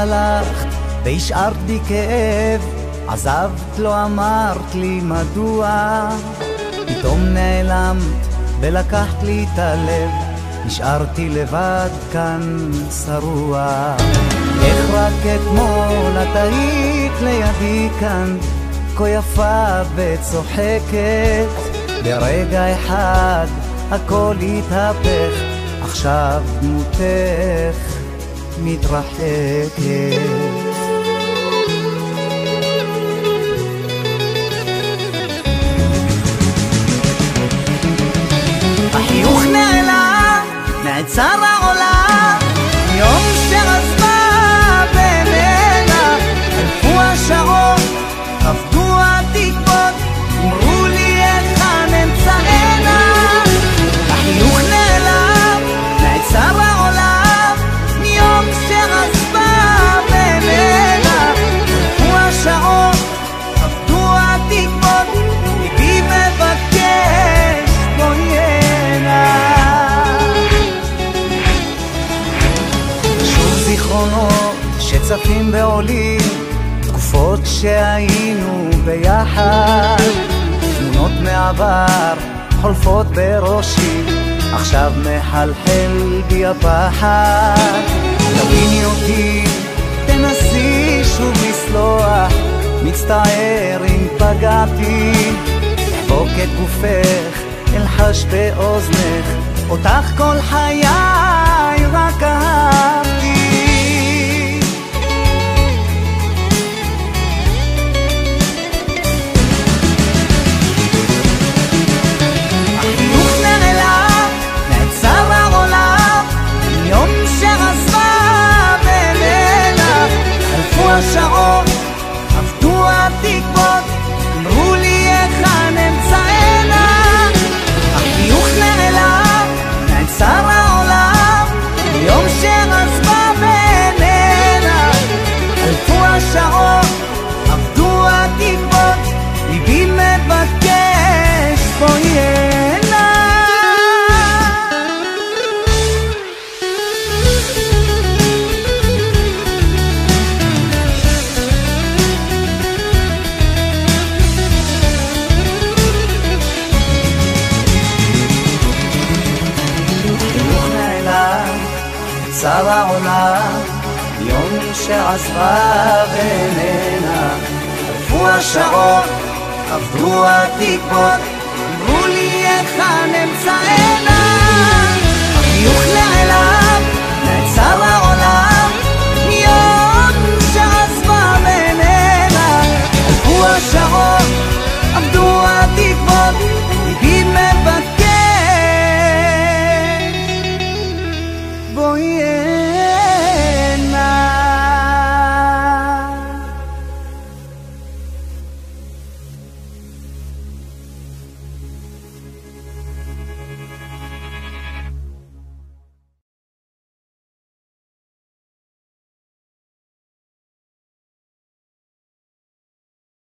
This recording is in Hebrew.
הלכת והשארת בי כאב, עזבת לא אמרת לי מדוע, פתאום נעלמת ולקחת לי את הלב, נשארתי לבד כאן שרוע. איך רק אתמול את היית לידי כאן, כה יפה וצוחקת, ברגע אחד הכל התהפך, עכשיו דמותך מתרחקת. החיוך נעלם, נעצר העולם, יום שעזבה בינינה, חלפו השעות, עבדו התקוות, אמרו לי היכן אמצענה. החיוך נעלם, נעצר העולם, יום שעזבה בינינה, חלפו השעות, עבדו התקוות, ליבי מבקש בואי הנה. שוב זיכרונות שצפים בעולים, תקופות שהיינו ביחד, תמונות מעבר חולפות בראשי, עכשיו מחלחל בי הפחד. תביני אותי, תנסי שוב לסלוח, מצטער אם פגעתי, לחבוק את גופך, אלחש באוזנך, אותך כל חיי רק אהבתי. השעות עבדו התקוות, אמרו לי היכן אמצענה. החיוך נעלם, נעצר העולם, יום שעזבה בינינה. חלפו השעות, עבדו התקוות, ליבי מבקש בואי הנה. נעצר העולם, יום שעזבה בינינה. חלפו השעות, עברו התקוות, אמרו לי היכן אמצענה. החיוך נעלם,